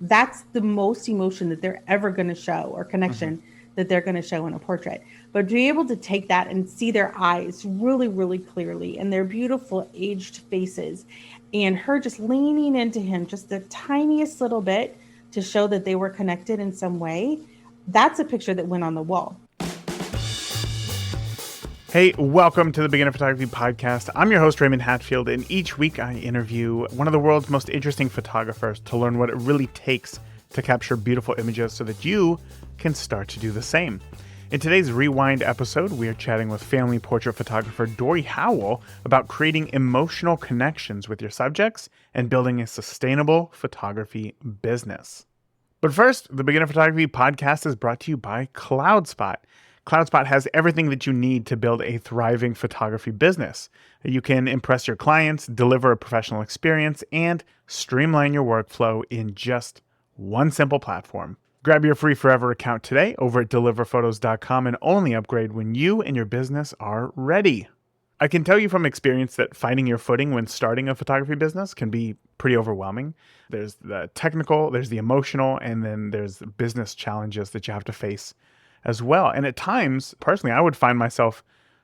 That's the most emotion that they're ever going to show, or Mm-hmm. connection that they're going to show in a portrait. But to be able to take that and see their eyes really, really clearly and their beautiful aged faces, and her just leaning into him just the tiniest little bit to show that they were connected in some way, that's a picture that went on the wall. Hey, welcome to the Beginner Photography Podcast. I'm your host, Raymond Hatfield, and each week I interview one of the world's most interesting photographers to learn what it really takes to capture beautiful images so that you can start to do the same. In today's Rewind episode, we are chatting with family portrait photographer Dorie Howell about creating emotional connections with your subjects and building a sustainable photography business. But first, the Beginner Photography Podcast is brought to you by CloudSpot. CloudSpot has everything that you need to build a thriving photography business. You can impress your clients, deliver a professional experience, and streamline your workflow in just one simple platform. Grab your free forever account today over at deliverphotos.com and only upgrade when you and your business are ready. I can tell you from experience that finding your footing when starting a photography business can be pretty overwhelming. There's the technical, there's the emotional, and then there's the business challenges that you have to face as well. And at times, personally, I would find myself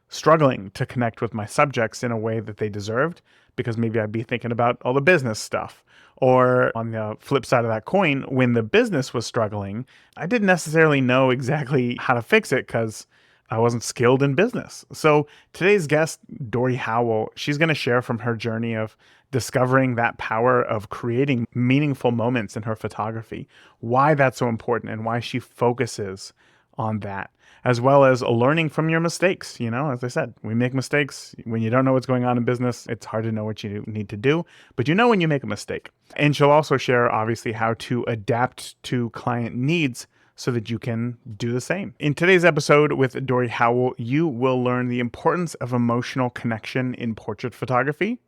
struggling to connect with my subjects in a way that they deserved, because maybe I'd be thinking about all the business stuff. Or on the flip side of that coin, when the business was struggling, I didn't necessarily know exactly how to fix it because I wasn't skilled in business. So today's guest, Dorie Howell, she's going to share from her journey of discovering that power of creating meaningful moments in her photography, why that's so important, and why she focuses on that, as well as learning from your mistakes. You know, as I said, we make mistakes. When you don't know what's going on in business, it's hard to know what you need to do, but you know when you make a mistake. And she'll also share, obviously, how to adapt to client needs so that you can do the same. In today's episode with Dorie Howell, you will learn the importance of emotional connection in portrait photography,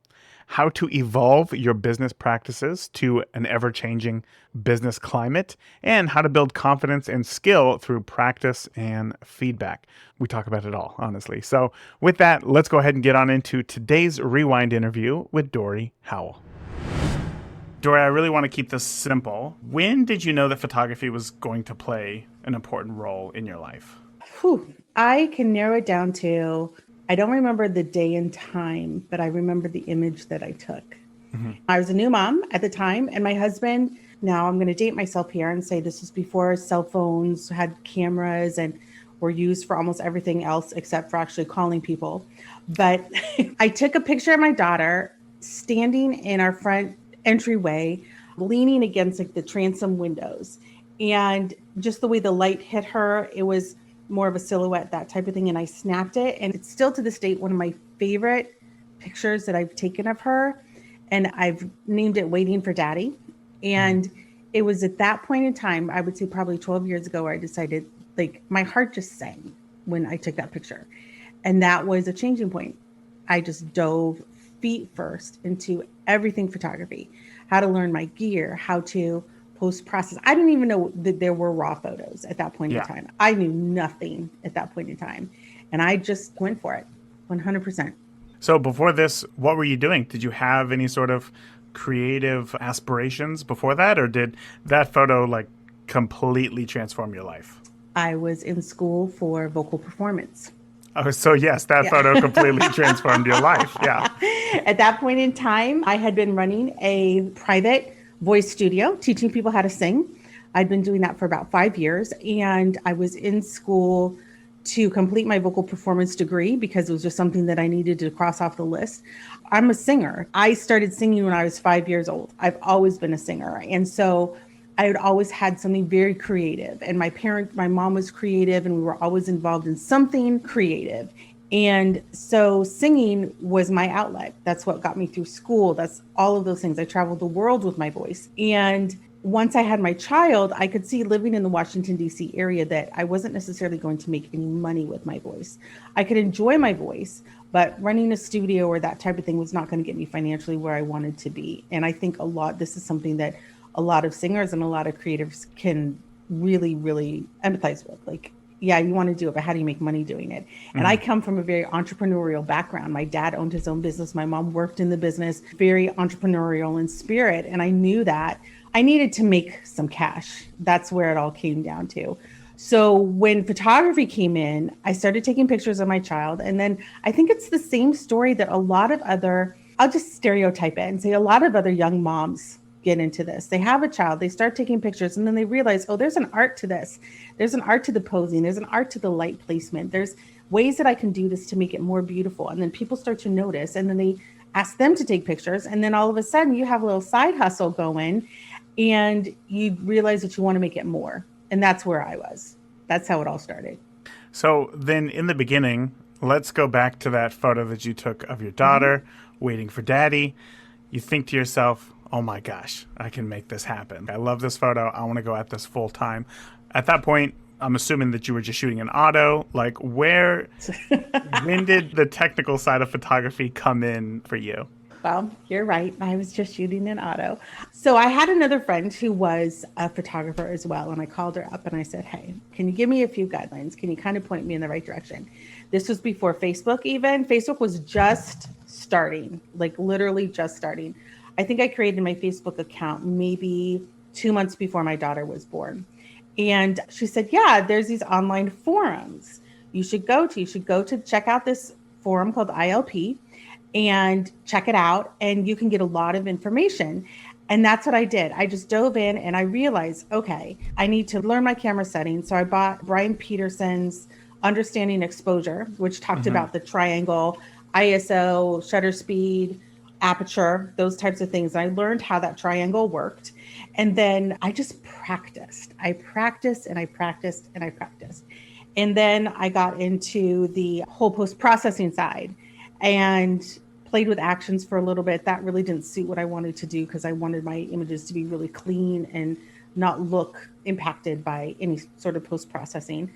how to evolve your business practices to an ever-changing business climate, and how to build confidence and skill through practice and feedback. We talk about it all, honestly. So with that, let's go ahead and get on into today's Rewind interview with Dorie Howell. Dorie, I really want to keep this simple. When did you know that photography was going to play an important role in your life? I can narrow it down to, I don't remember the day and time, but I remember the image that I took. Mm-hmm. I was a new mom at the time, and my husband, now I'm going to date myself here and say this was before cell phones had cameras and were used for almost everything else except for actually calling people. But I took a picture of my daughter standing in our front entryway, leaning against like the transom windows. And just the way the light hit her, it was more of a silhouette, that type of thing. And I snapped it. And it's still to this date one of my favorite pictures that I've taken of her. And I've named it Waiting for Daddy. And it was at that point in time, I would say probably 12 years ago, where I decided, like, my heart just sang when I took that picture. And that was a changing point. I just dove feet first into everything photography, how to learn my gear, how to post process. I didn't even know that there were raw photos at that point in time. I knew nothing at that point in time. And I just went for it 100%. So before this, what were you doing? Did you have any sort of creative aspirations before that? Or did that photo like completely transform your life? I was in school for vocal performance. Oh, so yes, that photo completely transformed your life. Yeah. At that point in time, I had been running a private voice studio, teaching people how to sing. I'd been doing that for about 5 years, and I was in school to complete my vocal performance degree because it was just something that I needed to cross off the list. I'm a singer. I started singing when I was 5 years old. I've always been a singer. And so I had always had something very creative, and my mom was creative, and we were always involved in something creative. And so singing was my outlet. That's what got me through school. That's all of those things. I traveled the world with my voice. And once I had my child, I could see, living in the Washington, D.C. area, that I wasn't necessarily going to make any money with my voice. I could enjoy my voice, but running a studio or that type of thing was not going to get me financially where I wanted to be. And I think this is something that a lot of singers and a lot of creatives can really, really empathize with. Like, yeah, you want to do it, but how do you make money doing it? And I come from a very entrepreneurial background. My dad owned his own business. My mom worked in the business, very entrepreneurial in spirit. And I knew that I needed to make some cash. That's where it all came down to. So when photography came in, I started taking pictures of my child. And then I think it's the same story that a lot of other, I'll just stereotype it and say a lot of other young moms get into this. They have a child, they start taking pictures, and then they realize, oh, there's an art to this. There's an art to the posing. There's an art to the light placement. There's ways that I can do this to make it more beautiful. And then people start to notice, and then they ask them to take pictures. And then all of a sudden you have a little side hustle going and you realize that you want to make it more. And that's where I was. That's how it all started. So then in the beginning, let's go back to that photo that you took of your daughter waiting for daddy. You think to yourself, oh my gosh, I can make this happen. I love this photo. I want to go at this full time. At that point, I'm assuming that you were just shooting an auto. Like when did the technical side of photography come in for you? Well, you're right. I was just shooting an auto. So I had another friend who was a photographer as well. And I called her up and I said, hey, can you give me a few guidelines? Can you kind of point me in the right direction? This was before Facebook even. Facebook was just starting, like literally just starting. I think I created my Facebook account maybe 2 months before my daughter was born. And she said, yeah, there's these online forums you should go to. You should go to check out this forum called ILP and check it out. And you can get a lot of information. And that's what I did. I just dove in and I realized, okay, I need to learn my camera settings. So I bought Brian Peterson's Understanding Exposure, which talked about the triangle, ISO, shutter speed, aperture, those types of things. I learned how that triangle worked. And then I just practiced. I practiced and I practiced and I practiced. And then I got into the whole post-processing side and played with actions for a little bit. That really didn't suit what I wanted to do because I wanted my images to be really clean and not look impacted by any sort of post-processing.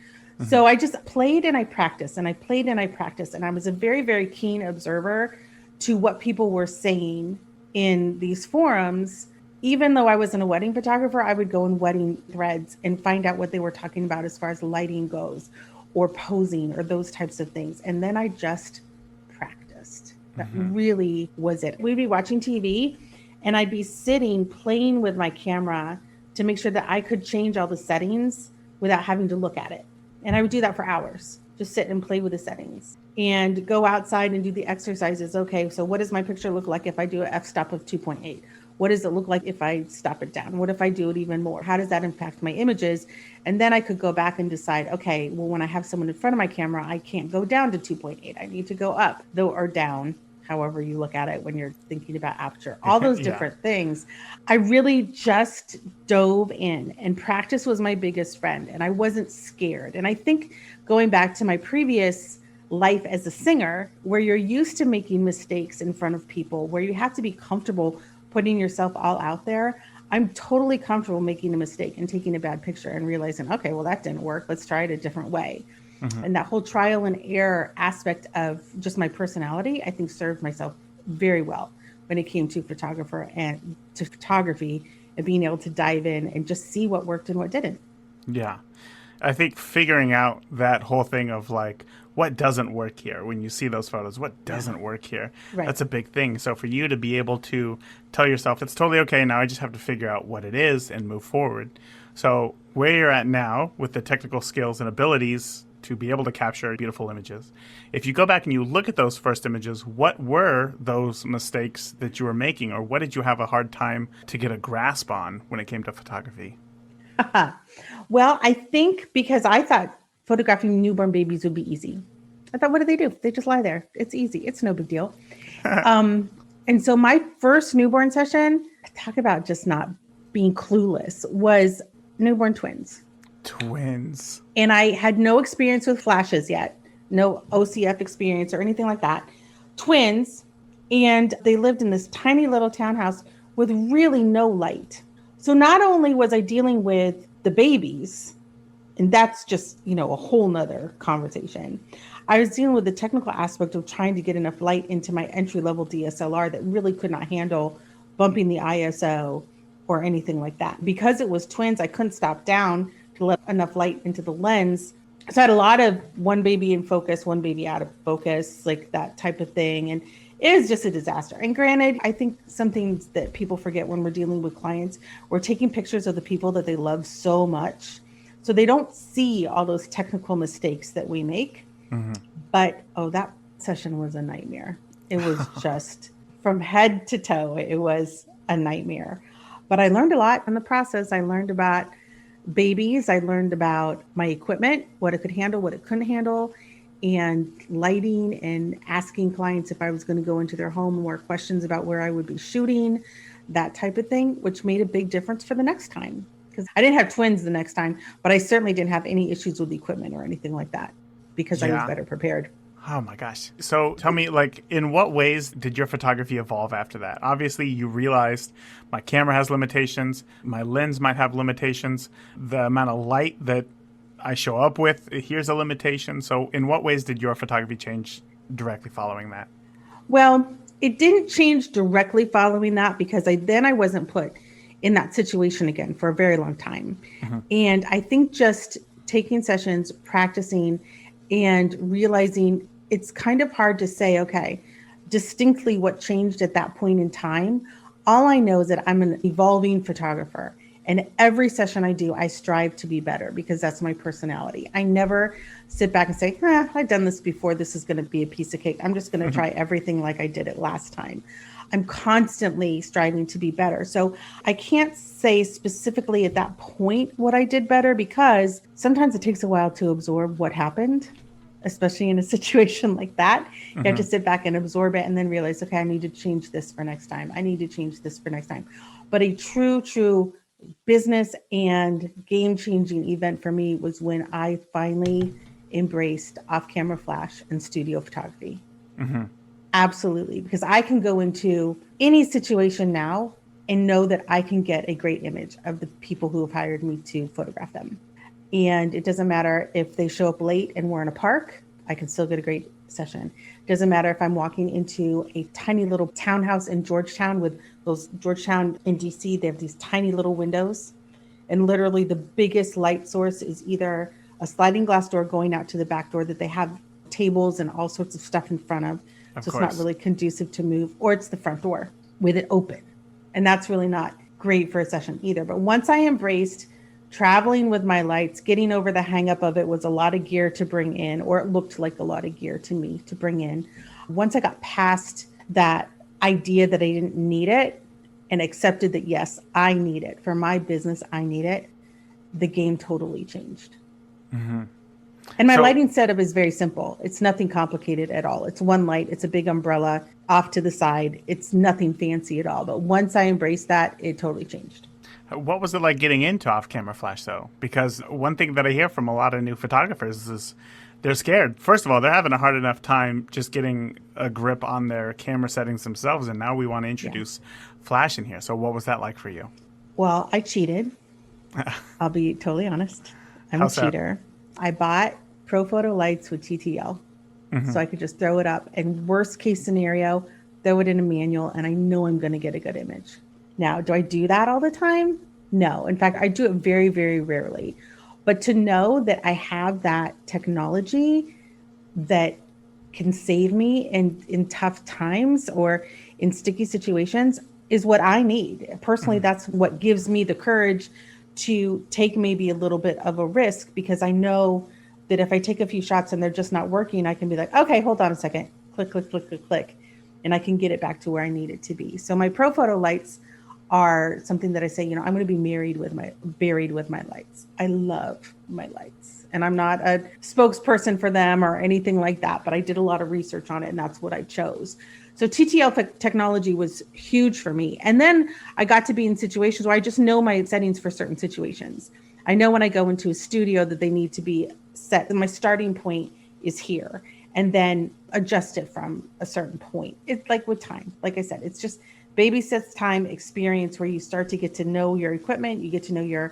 So I just played and I practiced and I played and I practiced. And I was a very, very keen observer to what people were saying in these forums. Even though I wasn't a wedding photographer, I would go in wedding threads and find out what they were talking about as far as lighting goes or posing or those types of things. And then I just practiced. That really was it. We'd be watching TV and I'd be sitting playing with my camera to make sure that I could change all the settings without having to look at it. And I would do that for hours, just sit and play with the settings and go outside and do the exercises. Okay, so what does my picture look like if I do an f-stop of 2.8? What does it look like if I stop it down? What if I do it even more? How does that impact my images? And then I could go back and decide, okay, well, when I have someone in front of my camera, I can't go down to 2.8. I need to go up, though, or down, however you look at it when you're thinking about aperture, all those different things. I really just dove in, and practice was my biggest friend, and I wasn't scared. And I think going back to my previous life as a singer, where you're used to making mistakes in front of people, where you have to be comfortable putting yourself all out there, I'm totally comfortable making a mistake and taking a bad picture and realizing, okay, well, that didn't work. Let's try it a different way. And that whole trial and error aspect of just my personality, I think served myself very well when it came to photography and being able to dive in and just see what worked and what didn't. Yeah. I think figuring out that whole thing of like, what doesn't work here when you see those photos, what doesn't work here, that's a big thing. So for you to be able to tell yourself, it's totally okay, now I just have to figure out what it is and move forward. So where you're at now with the technical skills and abilities to be able to capture beautiful images, if you go back and you look at those first images, what were those mistakes that you were making, or what did you have a hard time to get a grasp on when it came to photography? Well, I think because I thought photographing newborn babies would be easy. I thought, what do? They just lie there. It's easy. It's no big deal. And so my first newborn session, talk about just not being clueless, was newborn twins. Twins. And I had no experience with flashes yet, no OCF experience or anything like that. Twins. And they lived in this tiny little townhouse with really no light. So not only was I dealing with the babies, and that's just, a whole nother conversation, I was dealing with the technical aspect of trying to get enough light into my entry-level DSLR that really could not handle bumping the ISO or anything like that. Because it was twins, I couldn't stop down to let enough light into the lens. So I had a lot of one baby in focus, one baby out of focus, like that type of thing. And It is just a disaster. And granted, I think some things that people forget when we're dealing with clients, we're taking pictures of the people that they love so much. So they don't see all those technical mistakes that we make. Mm-hmm. But oh, that session was a nightmare. It was just from head to toe, it was a nightmare. But I learned a lot in the process. I learned about babies. I learned about my equipment, what it could handle, what it couldn't handle, and lighting, and asking clients if I was going to go into their home, more questions about where I would be shooting, that type of thing, which made a big difference for the next time. Because I didn't have twins the next time, but I certainly didn't have any issues with the equipment or anything like that because I was Yeah. better prepared. Oh my gosh. So tell me, like, in what ways did your photography evolve after that? Obviously, you realized my camera has limitations, my lens might have limitations, the amount of light that I show up with, here's a limitation. So in what ways did your photography change directly following that? Well, it didn't change directly following that because I wasn't put in that situation again for a very long time. Mm-hmm. And I think just taking sessions, practicing, and realizing it's kind of hard to say, okay, distinctly what changed at that point in time. All I know is that I'm an evolving photographer. And every session I do, I strive to be better because that's my personality. I never sit back and say, I've done this before. This is going to be a piece of cake. I'm just going to try everything like I did it last time. I'm constantly striving to be better. So I can't say specifically at that point what I did better because sometimes it takes a while to absorb what happened, especially in a situation like that. You have to sit back and absorb it and then realize, okay, I need to change this for next time. I need to change this for next time. But a true business and game-changing event for me was when I finally embraced off-camera flash and studio photography. Mm-hmm. Absolutely, because I can go into any situation now and know that I can get a great image of the people who have hired me to photograph them. And it doesn't matter if they show up late and we're in a park, I can still get a great session. It doesn't matter if I'm walking into a tiny little townhouse in Georgetown with those Georgetown in DC, they have these tiny little windows. And literally the biggest light source is either a sliding glass door going out to the back door that they have tables and all sorts of stuff in front of. So it's not really conducive to move, or it's the front door with it open. And that's really not great for a session either. But once I embraced traveling with my lights, getting over the hang up of it was a lot of gear to bring in, or it looked like a lot of gear to me to bring in. Once I got past that idea that I didn't need it and accepted that, yes, I need it for my business, I need it, the game totally changed. Mm-hmm. And my lighting setup is very simple. It's nothing complicated at all. It's one light. It's a big umbrella off to the side. It's nothing fancy at all. But once I embraced that, it totally changed. What was it like getting into off-camera flash, though? Because one thing that I hear from a lot of new photographers is they're scared. First of all, they're having a hard enough time just getting a grip on their camera settings themselves, and now we want to introduce flash in here. So what was that like for you? Well, I cheated. I'll be totally honest. I'm a cheater. I bought Pro Photo lights with TTL, so I could just throw it up. And worst case scenario, throw it in a manual, and I know I'm going to get a good image. Now, do I do that all the time? No. In fact, I do it very, very rarely. But to know that I have that technology that can save me in tough times or in sticky situations is what I need. Personally, that's what gives me the courage to take maybe a little bit of a risk, because I know that if I take a few shots and they're just not working, I can be like, okay, hold on a second, click, click, click, click, click, and I can get it back to where I need it to be. So my Pro Photo lights are something that I say, I'm going to be buried with my lights. I love my lights, and I'm not a spokesperson for them or anything like that, but I did a lot of research on it, and that's what I chose. So TTL technology was huge for me. And then I got to be in situations where I just know my settings for certain situations. I know when I go into a studio that they need to be set, my starting point is here, and then adjust it from a certain point. It's like with time. Like I said, it's just baby steps, time, experience, where you start to get to know your equipment. You get to know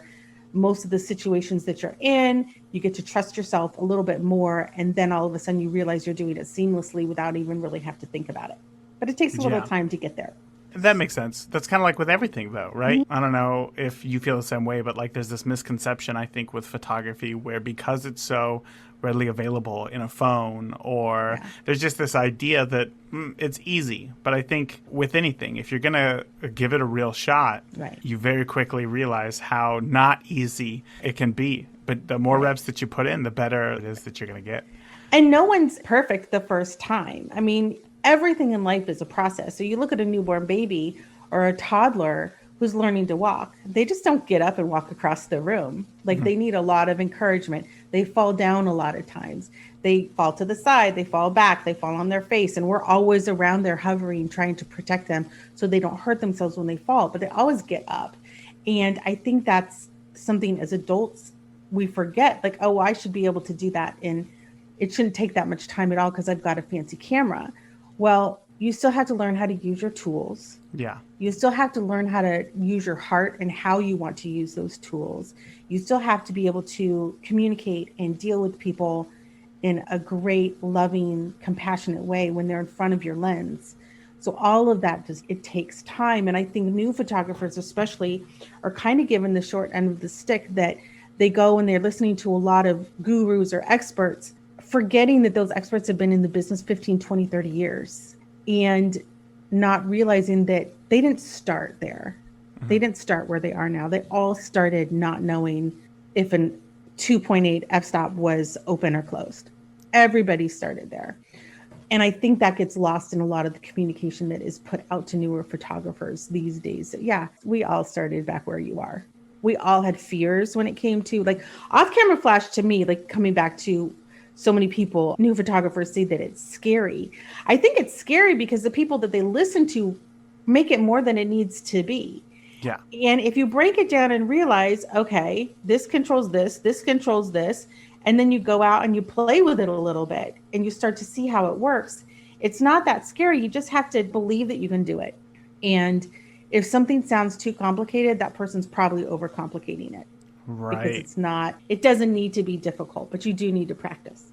most of the situations that you're in. You get to trust yourself a little bit more. And then all of a sudden you realize you're doing it seamlessly without even really have to think about it. But it takes a little time to get there. That makes sense. That's kind of like with everything, though, right? I don't know if you feel the same way, but like there's this misconception, I think, with photography where because it's so readily available in a phone, or there's just this idea that it's easy. But I think with anything, if you're going to give it a real shot, you very quickly realize how not easy it can be. But the more reps that you put in, the better it is that you're going to get. And no one's perfect the first time. I mean, everything in life is a process. So you look at a newborn baby or a toddler who's learning to walk. They just don't get up and walk across the room. Like they need a lot of encouragement. They fall down a lot of times. They fall to the side, they fall back, they fall on their face. And we're always around there hovering, trying to protect them so they don't hurt themselves when they fall, but they always get up. And I think that's something as adults we forget, like, oh, I should be able to do that. And it shouldn't take that much time at all because I've got a fancy camera. Well, you still have to learn how to use your tools. Yeah. You still have to learn how to use your heart and how you want to use those tools. You still have to be able to communicate and deal with people in a great, loving, compassionate way when they're in front of your lens. So all of that it takes time. And I think new photographers especially are kind of given the short end of the stick that they go and they're listening to a lot of gurus or experts, forgetting that those experts have been in the business 15, 20, 30 years and not realizing that they didn't start there. They didn't start where they are now. They all started not knowing if an 2.8 f-stop was open or closed. Everybody started there. And I think that gets lost in a lot of the communication that is put out to newer photographers these days. Yeah, we all started back where you are. We all had fears when it came to like off-camera flash. To me, like coming back to so many people, new photographers say that it's scary. I think it's scary because the people that they listen to make it more than it needs to be. Yeah. And if you break it down and realize, okay, this controls this controls this, and then you go out and you play with it a little bit and you start to see how it works, it's not that scary. You just have to believe that you can do it. And if something sounds too complicated, that person's probably overcomplicating it. Right. Because it doesn't need to be difficult, but you do need to practice.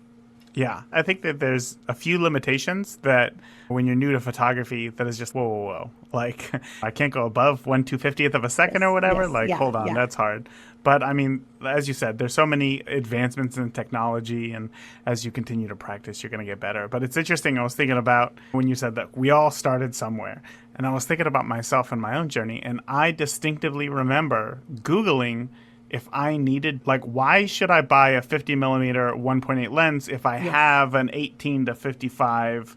Yeah, I think that there's a few limitations that when you're new to photography that is just, whoa. Like, I can't go above 1/250th of a second or whatever. Hold on, that's hard. But I mean, as you said, there's so many advancements in technology, and as you continue to practice, you're going to get better. But it's interesting, I was thinking about when you said that we all started somewhere, and I was thinking about myself and my own journey, and I distinctively remember Googling if I needed, like, why should I buy a 50 millimeter 1.8 lens if I have an 18 to 55,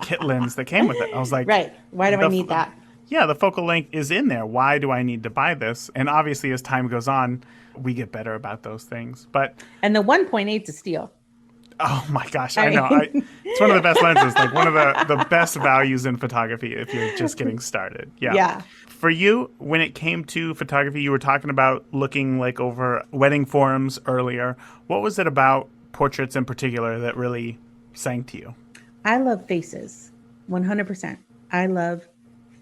kit lens that came with it? I was like, right. Why do I need that? Yeah, the focal length is in there. Why do I need to buy this? And obviously, as time goes on, we get better about those things. And the 1.8 is steel. Oh my gosh, I know. It's one of the best lenses, like one of the best values in photography if you're just getting started. Yeah. For you, when it came to photography, you were talking about looking like over wedding forums earlier. What was it about portraits in particular that really sang to you? I love faces, 100%. I love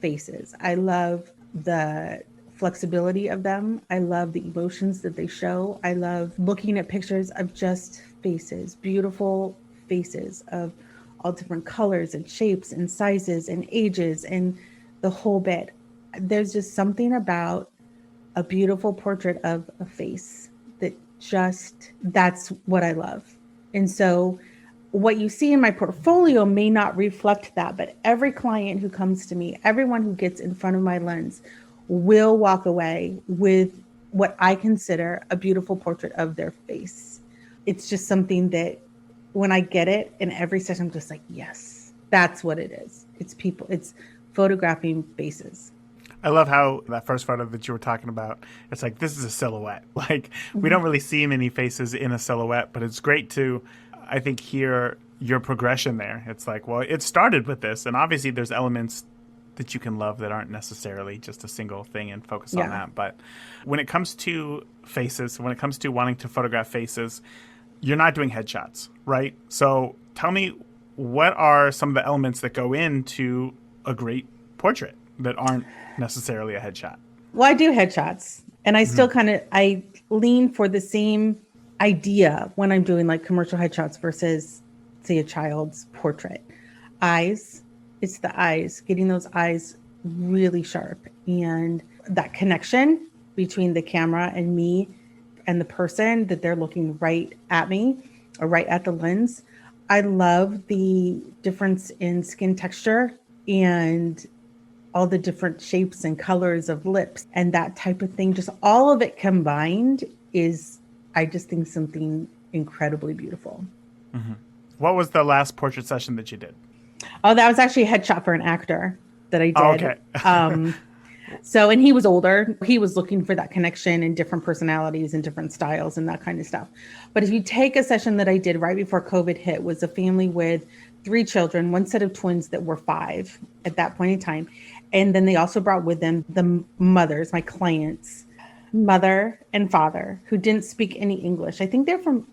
faces. I love the flexibility of them. I love the emotions that they show. I love looking at pictures of just faces, beautiful faces of all different colors and shapes and sizes and ages and the whole bit. There's just something about a beautiful portrait of a face that's what I love. And so what you see in my portfolio may not reflect that, but every client who comes to me, everyone who gets in front of my lens will walk away with what I consider a beautiful portrait of their face. It's just something that when I get it in every session, I'm just like, yes, that's what it is. It's people, it's photographing faces. I love how that first photo that you were talking about, it's like, this is a silhouette. Like, we don't really see many faces in a silhouette, but it's great to, I think, hear your progression there. It's like, well, it started with this, and obviously there's elements that you can love that aren't necessarily just a single thing and focus on that. But when it comes to faces, when it comes to wanting to photograph faces, you're not doing headshots, right? So tell me, what are some of the elements that go into a great portrait that aren't necessarily a headshot? Well, I do headshots, and I still I lean for the same idea when I'm doing like commercial headshots versus, say, a child's portrait. Eyes It's the eyes, getting those eyes really sharp, and that connection between the camera and me and the person, that they're looking right at me or right at the lens. I love the difference in skin texture and all the different shapes and colors of lips and that type of thing. Just all of it combined is, I just think, something incredibly beautiful. What was the last portrait session that you did? Oh, that was actually a headshot for an actor that I did. Oh, okay. And he was older. He was looking for that connection and different personalities and different styles and that kind of stuff. But if you take a session that I did right before COVID hit, was a family with 3 children, one set of twins that were 5 at that point in time. And then they also brought with them the mothers, my clients, mother and father, who didn't speak any English. I think they're from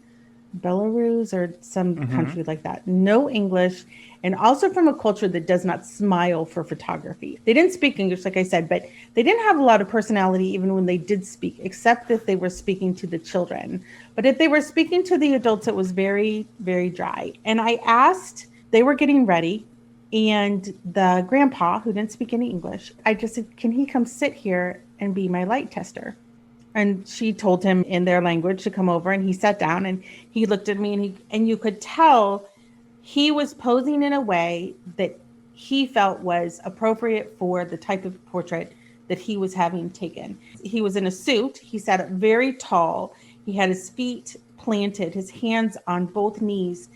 Belarus or some country like that. No English, and also from a culture that does not smile for photography. They didn't speak English, like I said, but they didn't have a lot of personality even when they did speak, except if they were speaking to the children. But if they were speaking to the adults, it was very, very dry. And I asked, they were getting ready, and the grandpa, who didn't speak any English, I just said, can he come sit here and be my light tester? And she told him in their language to come over, and he sat down and he looked at me, and you could tell he was posing in a way that he felt was appropriate for the type of portrait that he was having taken. He was in a suit. He sat up very tall. He had his feet planted, his hands on both knees,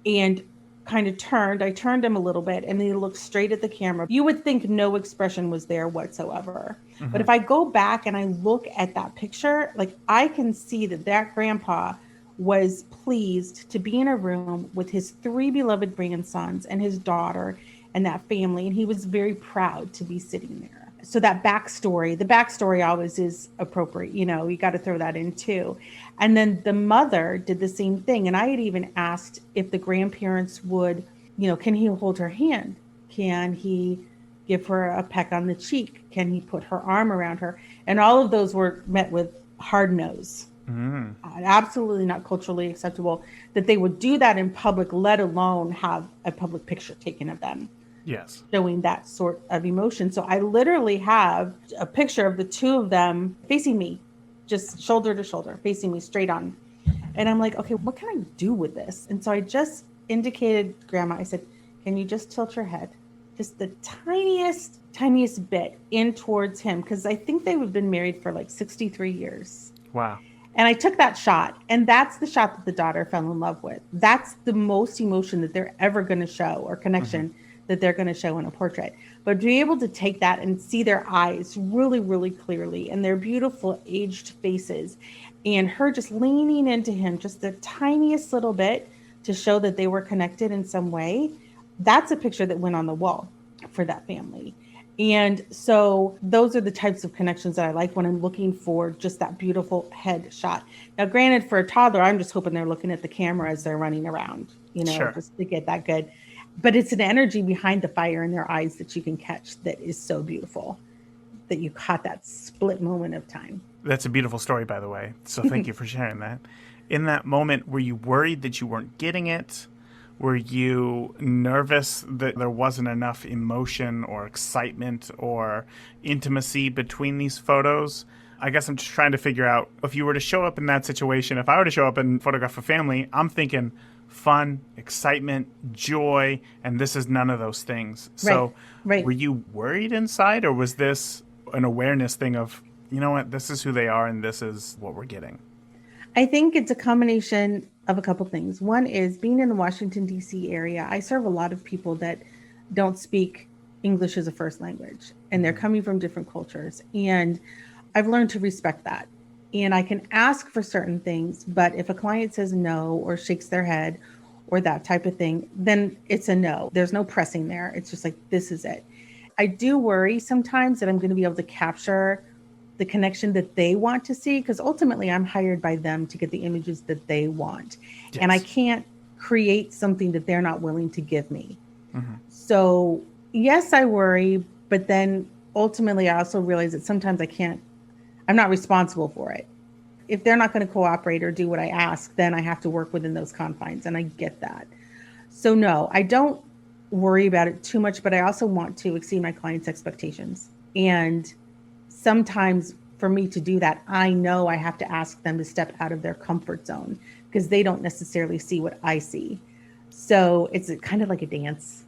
and kind of turned. I turned him a little bit, and he looked straight at the camera. You would think no expression was there whatsoever. But if I go back and I look at that picture, like, I can see that grandpa was pleased to be in a room with his 3 beloved grandsons and his daughter and that family. And he was very proud to be sitting there. So that backstory, the backstory always is appropriate. You know, you got to throw that in too. And then the mother did the same thing. And I had even asked if the grandparents would, can he hold her hand? Can he give her a peck on the cheek? Can he put her arm around her? And all of those were met with hard no's. Absolutely not culturally acceptable that they would do that in public, let alone have a public picture taken of them. Yes. Showing that sort of emotion. So I literally have a picture of the 2 of them facing me, just shoulder to shoulder, facing me straight on. And I'm like, okay, what can I do with this? And so I just indicated Grandma, I said, can you just tilt your head just the tiniest bit in towards him? Because I think they have been married for like 63 years. Wow. And I took that shot, and that's the shot that the daughter fell in love with. That's the most emotion that they're ever going to show, or connection that they're going to show in a portrait. But to be able to take that and see their eyes really, really clearly, and their beautiful aged faces, and her just leaning into him just the tiniest little bit to show that they were connected in some way, that's a picture that went on the wall for that family. And so those are the types of connections that I like when I'm looking for just that beautiful head shot. Now, granted, for a toddler, I'm just hoping they're looking at the camera as they're running around, Sure. Just to get that good. But it's an energy behind the fire in their eyes that you can catch that is so beautiful, that you caught that split moment of time. That's a beautiful story, by the way. So thank you for sharing that. In that moment, were you worried that you weren't getting it? Were you nervous that there wasn't enough emotion or excitement or intimacy between these photos? I guess I'm just trying to figure out, if you were to show up in that situation, if I were to show up and photograph a family, I'm thinking fun, excitement, joy, and this is none of those things. So Right. Were you worried inside, or was this an awareness thing of, you know what, this is who they are and this is what we're getting? I think it's a combination of a couple things. One is, being in the Washington, D.C. area, I serve a lot of people that don't speak English as a first language, and they're coming from different cultures. And I've learned to respect that. And I can ask for certain things, but if a client says no or shakes their head or that type of thing, then it's a no. There's no pressing there. It's just like, this is it. I do worry sometimes that I'm going to be able to capture the connection that they want to see, because ultimately I'm hired by them to get the images that they want. Yes. And I can't create something that they're not willing to give me. So yes, I worry, but then ultimately I also realize that sometimes I'm not responsible for it. If they're not going to cooperate or do what I ask, then I have to work within those confines, and I get that. So no, I don't worry about it too much, but I also want to exceed my clients' expectations. And sometimes for me to do that, I know I have to ask them to step out of their comfort zone because they don't necessarily see what I see. So it's kind of like a dance.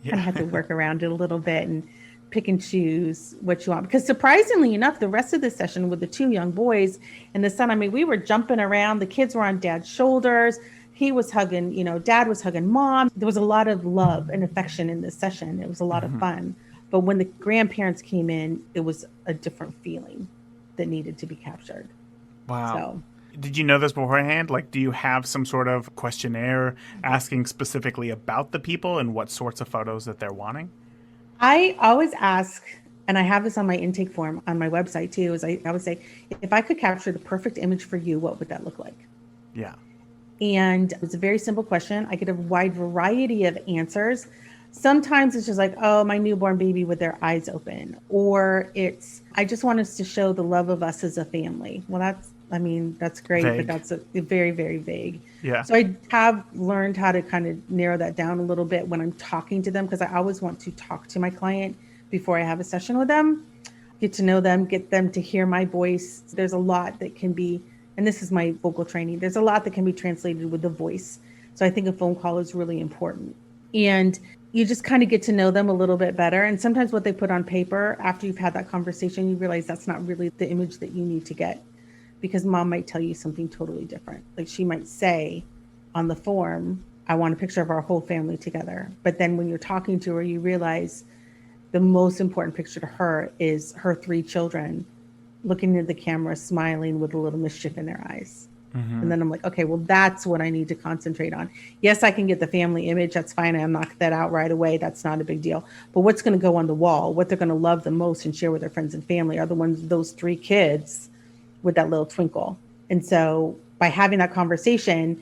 Yeah. Kind of have to work around it a little bit and pick and choose what you want. Because surprisingly enough, the rest of the session with the two young boys and the son, I mean, we were jumping around. The kids were on dad's shoulders. He was hugging, dad was hugging mom. There was a lot of love and affection in this session. It was a lot of fun. But when the grandparents came in, it was a different feeling that needed to be captured. Wow. So, did you know this beforehand? Like, do you have some sort of questionnaire asking specifically about the people and what sorts of photos that they're wanting? I always ask, and I have this on my intake form on my website too, is I would say, if I could capture the perfect image for you, what would that look like? Yeah. And it's a very simple question. I get a wide variety of answers. Sometimes it's just like, oh, my newborn baby with their eyes open. Or it's, I just want us to show the love of us as a family. Well, that's great, Vague. but that's very, very vague. Yeah. So I have learned how to kind of narrow that down a little bit when I'm talking to them, because I always want to talk to my client before I have a session with them, get to know them, get them to hear my voice. There's a lot that can be, and this is my vocal training, there's a lot that can be translated with the voice. So I think a phone call is really important. And you just kind of get to know them a little bit better. And sometimes what they put on paper after you've had that conversation, you realize that's not really the image that you need to get, because mom might tell you something totally different. Like she might say on the form, I want a picture of our whole family together. But then when you're talking to her, you realize the most important picture to her is her 3 children looking at the camera, smiling with a little mischief in their eyes. And then I'm like, okay, well, that's what I need to concentrate on. Yes, I can get the family image. That's fine. I'll knock that out right away. That's not a big deal. But what's going to go on the wall, what they're going to love the most and share with their friends and family are the ones, those 3 kids with that little twinkle. And so by having that conversation,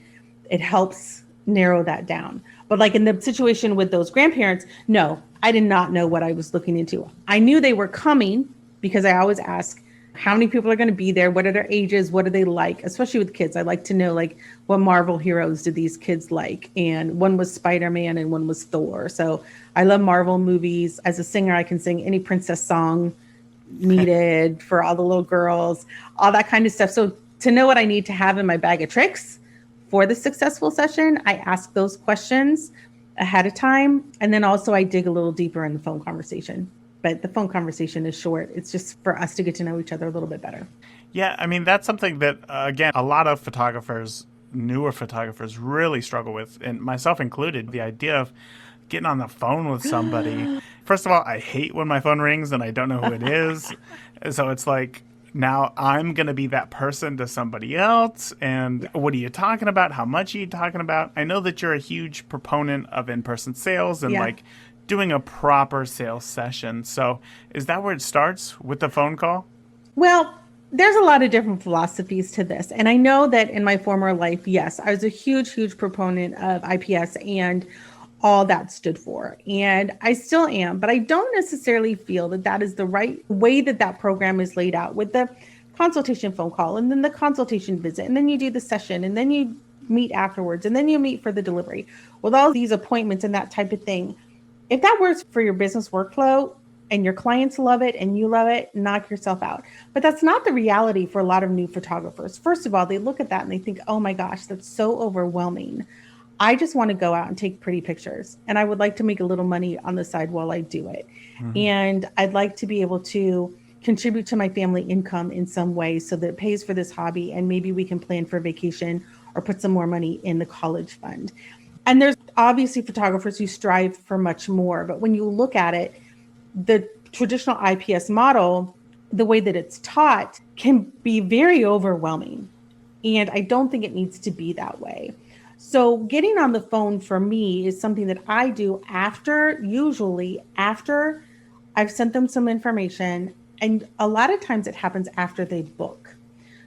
it helps narrow that down. But like in the situation with those grandparents, no, I did not know what I was looking into. I knew they were coming because I always ask, how many people are going to be there? What are their ages? What do they like? Especially with kids. I like to know, like, what Marvel heroes did these kids like? And one was Spider-Man and one was Thor. So I love Marvel movies. As a singer, I can sing any princess song needed for all the little girls, all that kind of stuff. So to know what I need to have in my bag of tricks for the successful session, I ask those questions ahead of time. And then also I dig a little deeper in the phone conversation. But the phone conversation is short. It's just for us to get to know each other a little bit better. Yeah, I mean, that's something that, again, a lot of photographers, newer photographers, really struggle with, and myself included, the idea of getting on the phone with somebody. First of all, I hate when my phone rings and I don't know who it is. So it's like, now I'm going to be that person to somebody else. And what are you talking about? How much are you talking about? I know that you're a huge proponent of in-person sales and like doing a proper sales session. So is that where it starts, with the phone call? Well, there's a lot of different philosophies to this. And I know that in my former life, yes, I was a huge, huge proponent of IPS and all that stood for. And I still am, but I don't necessarily feel that that is the right way that that program is laid out, with the consultation phone call and then the consultation visit. And then you do the session and then you meet afterwards and then you meet for the delivery with all these appointments and that type of thing. If that works for your business workflow and your clients love it and you love it, knock yourself out. But that's not the reality for a lot of new photographers. First of all, they look at that and they think, oh my gosh, that's so overwhelming. I just want to go out and take pretty pictures. And I would like to make a little money on the side while I do it. And I'd like to be able to contribute to my family income in some way so that it pays for this hobby. And maybe we can plan for vacation or put some more money in the college fund. And there's obviously photographers who strive for much more. But when you look at it, the traditional IPS model, the way that it's taught, can be very overwhelming. And I don't think it needs to be that way. So getting on the phone for me is something that I do usually after I've sent them some information. And a lot of times it happens after they book.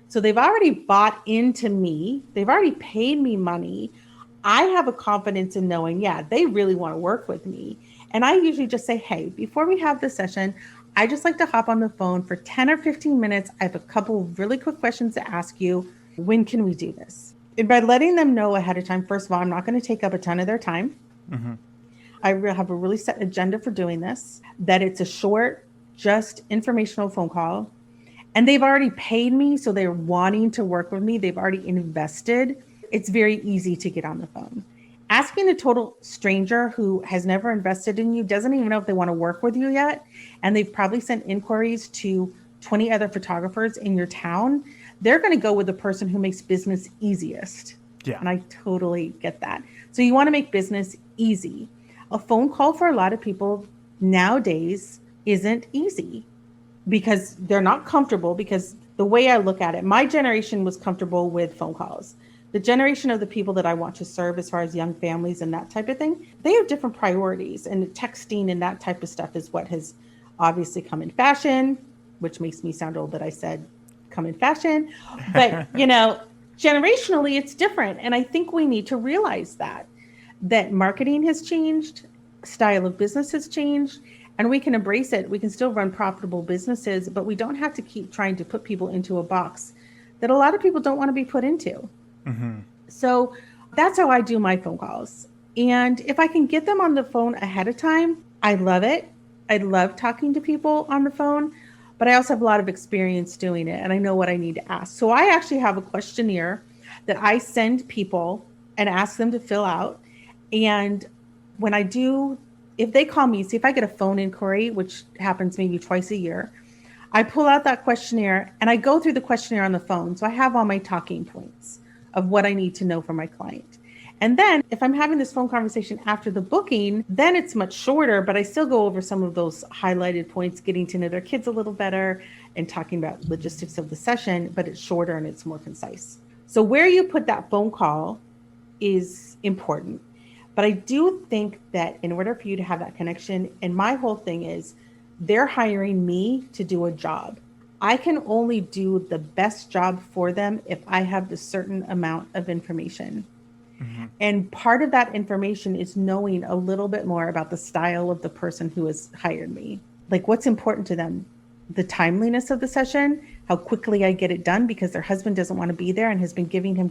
So they've already bought into me. They've already paid me money. I have a confidence in knowing, they really want to work with me. And I usually just say, hey, before we have this session, I just like to hop on the phone for 10 or 15 minutes. I have a couple of really quick questions to ask you. When can we do this? And by letting them know ahead of time, first of all, I'm not going to take up a ton of their time. have a really set agenda for doing this, that it's a short, just informational phone call. And they've already paid me, so they're wanting to work with me. They've already invested. It's very easy to get on the phone. Asking a total stranger who has never invested in you, doesn't even know if they want to work with you yet, and they've probably sent inquiries to 20 other photographers in your town, they're going to go with the person who makes business easiest. Yeah. And I totally get that. So you want to make business easy. A phone call for a lot of people nowadays isn't easy because they're not comfortable. Because the way I look at it, my generation was comfortable with phone calls. The generation of the people that I want to serve, as far as young families and that type of thing, they have different priorities, and texting and that type of stuff is what has obviously come in fashion, which makes me sound old that I said come in fashion. But, generationally, it's different. And I think we need to realize that marketing has changed, style of business has changed, and we can embrace it. We can still run profitable businesses, but we don't have to keep trying to put people into a box that a lot of people don't want to be put into. Mm-hmm. So that's how I do my phone calls. And if I can get them on the phone ahead of time, I love it. I love talking to people on the phone, but I also have a lot of experience doing it, and I know what I need to ask. So I actually have a questionnaire that I send people and ask them to fill out. And when I do, if they call me, see if I get a phone inquiry, which happens maybe twice a year, I pull out that questionnaire and I go through the questionnaire on the phone. So I have all my talking points of what I need to know from my client. And then if I'm having this phone conversation after the booking, then it's much shorter, but I still go over some of those highlighted points, getting to know their kids a little better and talking about logistics of the session, but it's shorter and it's more concise. So where you put that phone call is important. But I do think that in order for you to have that connection, and my whole thing is they're hiring me to do a job. I can only do the best job for them if I have a certain amount of information. Mm-hmm. And part of that information is knowing a little bit more about the style of the person who has hired me. Like what's important to them, the timeliness of the session, how quickly I get it done because their husband doesn't want to be there and has been giving her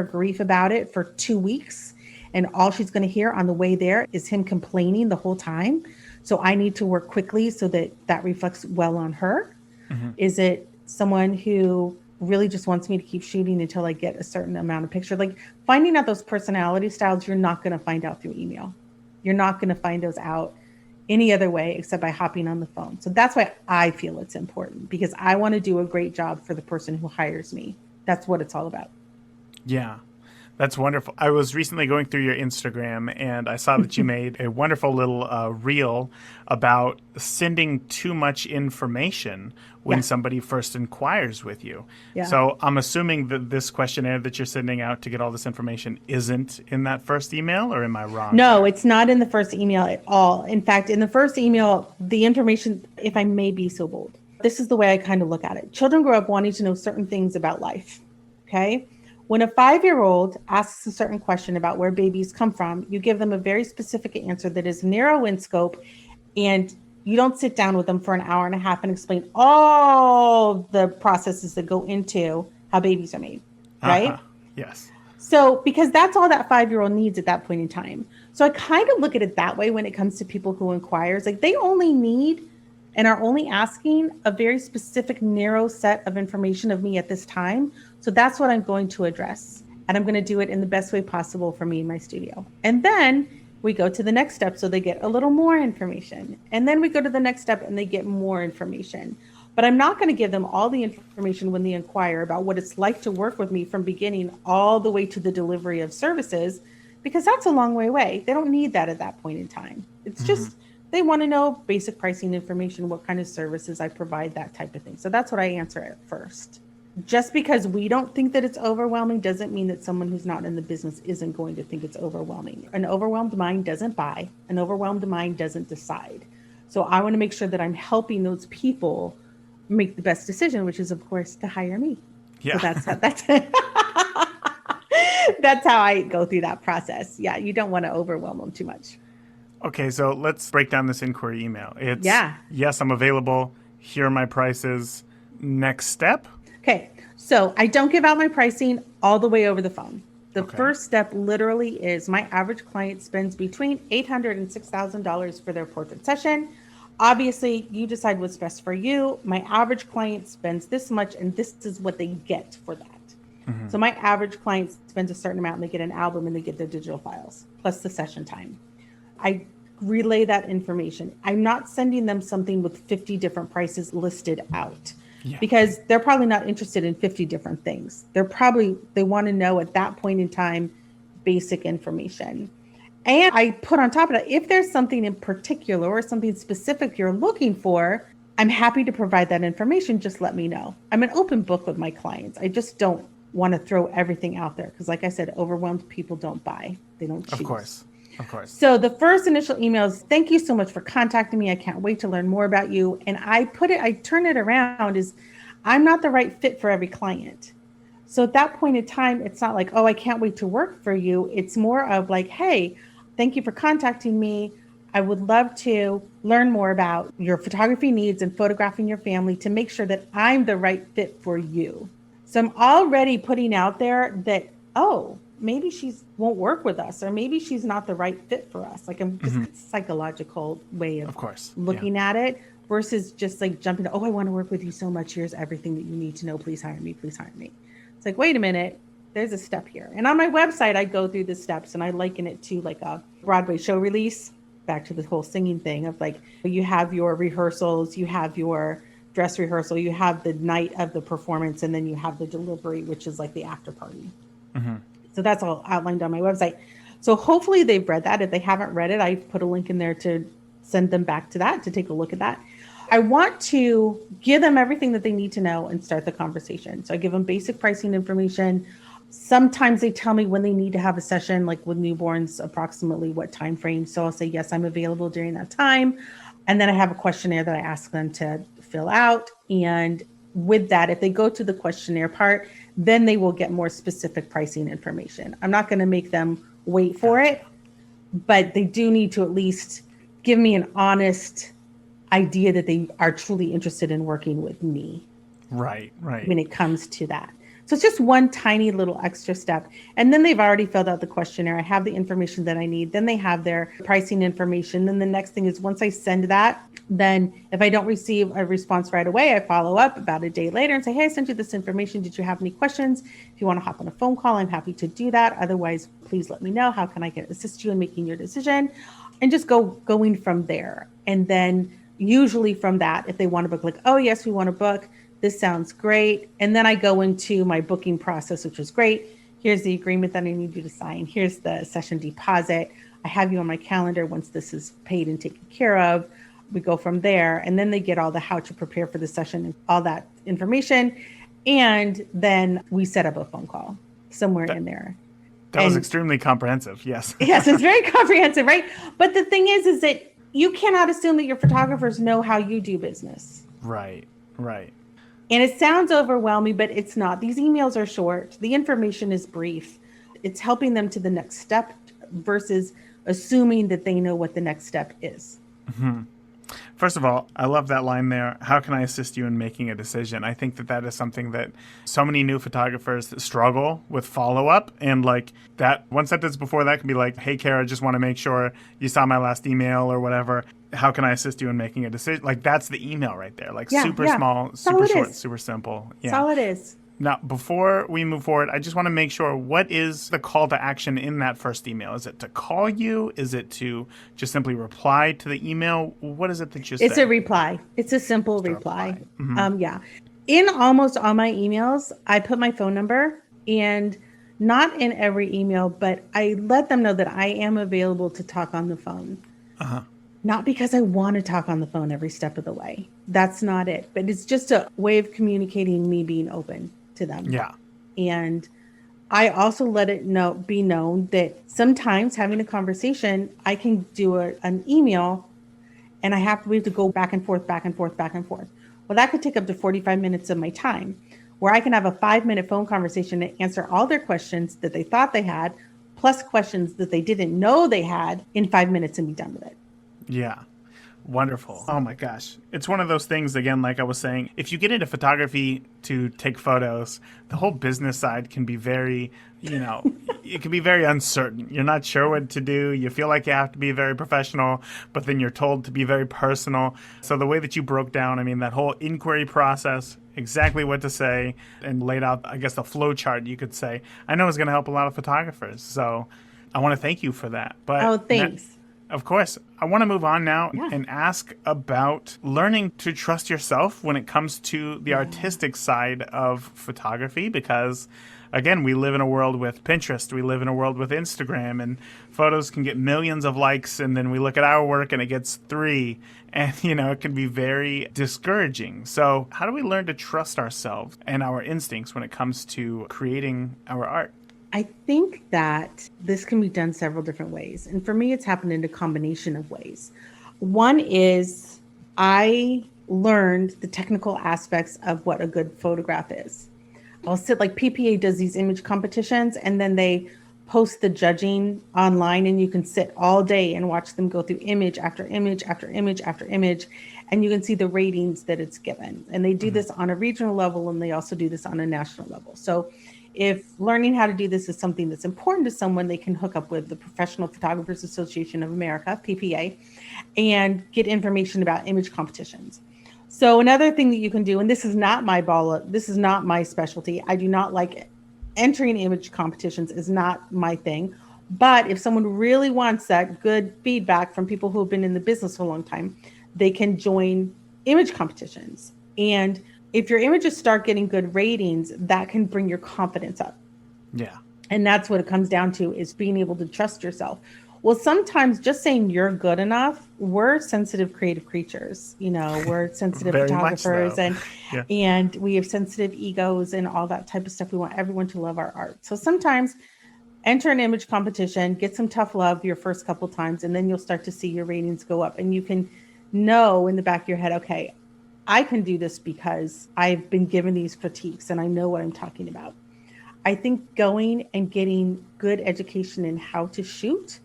grief about it for 2 weeks. And all she's going to hear on the way there is him complaining the whole time. So I need to work quickly so that reflects well on her. Mm-hmm. Is it someone who really just wants me to keep shooting until I get a certain amount of picture? Like finding out those personality styles, you're not going to find out through email. You're not going to find those out any other way except by hopping on the phone. So that's why I feel it's important, because I want to do a great job for the person who hires me. That's what it's all about. Yeah. That's wonderful. I was recently going through your Instagram and I saw that you made a wonderful little reel about sending too much information when somebody first inquires with you. Yeah. So I'm assuming that this questionnaire that you're sending out to get all this information isn't in that first email, or am I wrong? No, it's not in the first email at all. In fact, in the first email, the information, if I may be so bold, this is the way I kind of look at it. Children grow up wanting to know certain things about life. Okay. When a 5-year-old asks a certain question about where babies come from, you give them a very specific answer that is narrow in scope, and you don't sit down with them for an hour and a half and explain all the processes that go into how babies are made, right? Yes. So, because that's all that 5-year-old needs at that point in time. So I kind of look at it that way when it comes to people who inquire. It's like they only need and are only asking a very specific, narrow set of information of me at this time. So that's what I'm going to address. And I'm going to do it in the best way possible for me in my studio. And then we go to the next step. So they get a little more information. And then we go to the next step and they get more information. But I'm not going to give them all the information when they inquire about what it's like to work with me from beginning all the way to the delivery of services, because that's a long way away. They don't need that at that point in time. It's just, they want to know basic pricing information, what kind of services I provide, that type of thing. So that's what I answer at first. Just because we don't think that it's overwhelming doesn't mean that someone who's not in the business isn't going to think it's overwhelming. An overwhelmed mind doesn't buy. An overwhelmed mind doesn't decide. So I want to make sure that I'm helping those people make the best decision, which is, of course, to hire me. Yeah. So that's how I go through that process. Yeah, you don't want to overwhelm them too much. Okay, so let's break down this inquiry email. It's, yes, I'm available. Here are my prices. Next step? Okay, so I don't give out my pricing all the way over the phone. The Okay. first step literally is my average client spends between $800 and $6,000 for their portrait session. Obviously, you decide what's best for you. My average client spends this much, and this is what they get for that. So my average client spends a certain amount and they get an album and they get their digital files plus the session time. I relay that information. I'm not sending them something with 50 different prices listed out because they're probably not interested in 50 different things. They want to know at that point in time basic information. And I put on top of that, if there's something in particular or something specific you're looking for, I'm happy to provide that information. Just let me know. I'm an open book with my clients. I just don't want to throw everything out there because, like I said, overwhelmed people don't buy. They don't choose. Of course. Of course. So the first initial email is, thank you so much for contacting me. I can't wait to learn more about you. And I turn it around as I'm not the right fit for every client. So at that point in time, it's not like, oh, I can't wait to work for you. It's more of like, hey, thank you for contacting me. I would love to learn more about your photography needs and photographing your family to make sure that I'm the right fit for you. So I'm already putting out there that, oh, maybe she won't work with us, or maybe she's not the right fit for us. Like I'm just a psychological way of course, looking at it versus just like jumping to, oh, I want to work with you so much. Here's everything that you need to know. Please hire me. Please hire me. It's like, wait a minute, there's a step here. And on my website, I go through the steps and I liken it to like a Broadway show release, back to the whole singing thing of like, you have your rehearsals, you have your dress rehearsal, you have the night of the performance, and then you have the delivery, which is like the after party. So that's all outlined on my website. So hopefully they've read that. If they haven't read it, I've put a link in there to send them back to that, to take a look at that. I want to give them everything that they need to know and start the conversation. So I give them basic pricing information. Sometimes they tell me when they need to have a session, like with newborns, approximately what time frame. So I'll say, yes, I'm available during that time. And then I have a questionnaire that I ask them to fill out. And with that, if they go to the questionnaire part, then they will get more specific pricing information. I'm not going to make them wait for it, but they do need to at least give me an honest idea that they are truly interested in working with me. Right. When it comes to that. So it's just one tiny little extra step. And then they've already filled out the questionnaire. I have the information that I need. Then they have their pricing information. Then the next thing is once I send that, then if I don't receive a response right away, I follow up about a day later and say, hey, I sent you this information. Did you have any questions? If you want to hop on a phone call, I'm happy to do that. Otherwise, please let me know. How can I assist you in making your decision? And just going from there. And then usually from that, if they want to book, like, oh, yes, we want to book. This sounds great. And then I go into my booking process, which is great. Here's the agreement that I need you to sign. Here's the session deposit. I have you on my calendar once this is paid and taken care of. We go from there. And then they get all the how to prepare for the session and all that information. And then we set up a phone call somewhere in there. That was extremely comprehensive. Yes. Yes, it's very comprehensive, right? But the thing is that you cannot assume that your photographers know how you do business. Right. And it sounds overwhelming, but it's not. These emails are short. The information is brief. It's helping them to the next step versus assuming that they know what the next step is. First of all, I love that line there. How can I assist you in making a decision? I think that is something that so many new photographers struggle with follow-up. And like that, one sentence before that can be like, hey, Kara, just want to make sure you saw my last email or whatever. How can I assist you in making a decision? Like that's the email right there. Like super small, super short, super simple. Yeah. That's all it is. Now, before we move forward, I just want to make sure, what is the call to action in that first email? Is it to call you? Is it to just simply reply to the email? What is it that you say? It's a reply. It's a simple reply. Yeah. In almost all my emails, I put my phone number, and not in every email, but I let them know that I am available to talk on the phone. Not because I want to talk on the phone every step of the way. That's not it. But it's just a way of communicating me being open to them. Yeah. And I also let it be known that sometimes having a conversation, I can do an email and we have to go back and forth. Well, that could take up to 45 minutes of my time, where I can have a 5-minute phone conversation to answer all their questions that they thought they had, plus questions that they didn't know they had, in 5 minutes, and be done with it. Yeah. Wonderful. Oh my gosh. It's one of those things, again, like I was saying, if you get into photography to take photos, the whole business side can be very, it can be very uncertain. You're not sure what to do. You feel like you have to be very professional, but then you're told to be very personal. So the way that you broke down, I mean, that whole inquiry process, exactly what to say, and laid out, I guess, the flow chart, you could say, I know is going to help a lot of photographers. So I want to thank you for that. But Oh, thanks. of course, I want to move on now Yeah. and ask about learning to trust yourself when it comes to the artistic side of photography, because again, we live in a world with Pinterest, we live in a world with Instagram, and photos can get millions of likes, and then we look at our work and it gets 3, and it can be very discouraging. So how do we learn to trust ourselves and our instincts when it comes to creating our art? I think that this can be done several different ways. And for me, it's happened in a combination of ways. One is I learned the technical aspects of what a good photograph is. I'll sit like PPA does these image competitions, and then they post the judging online, and you can sit all day and watch them go through image after image after image after image, and you can see the ratings that it's given. And they do this on a regional level, and they also do this on a national level. So if learning how to do this is something that's important to someone, they can hook up with the Professional Photographers Association of America, PPA, and get information about image competitions. So another thing that you can do, and this is not my specialty. I do not like it. Entering image competitions is not my thing. But if someone really wants that good feedback from people who have been in the business for a long time, they can join image competitions. And if your images start getting good ratings, that can bring your confidence up. Yeah. And that's what it comes down to, is being able to trust yourself. Well, sometimes just saying you're good enough, we're sensitive creative creatures. We're sensitive photographers, so. and we have sensitive egos and all that type of stuff. We want everyone to love our art. So sometimes enter an image competition, get some tough love your first couple times, and then you'll start to see your ratings go up. And you can know in the back of your head, okay, I can do this because I've been given these critiques and I know what I'm talking about. I think going and getting good education in how to shoot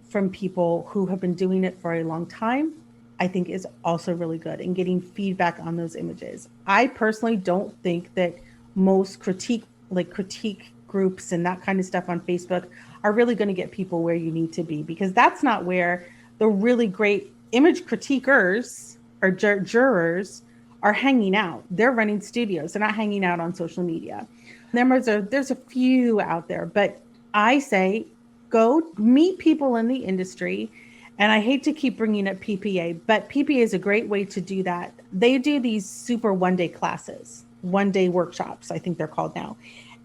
from people who have been doing it for a long time, I think is also really good, and getting feedback on those images. I personally don't think that most critique groups and that kind of stuff on Facebook are really going to get people where you need to be, because that's not where the really great image critiquers or jurors are hanging out. They're running studios. They're not hanging out on social media. There's a few out there, but I say go meet people in the industry. And I hate to keep bringing up PPA, but PPA is a great way to do that. They do these super one-day classes, one-day workshops, I think they're called now.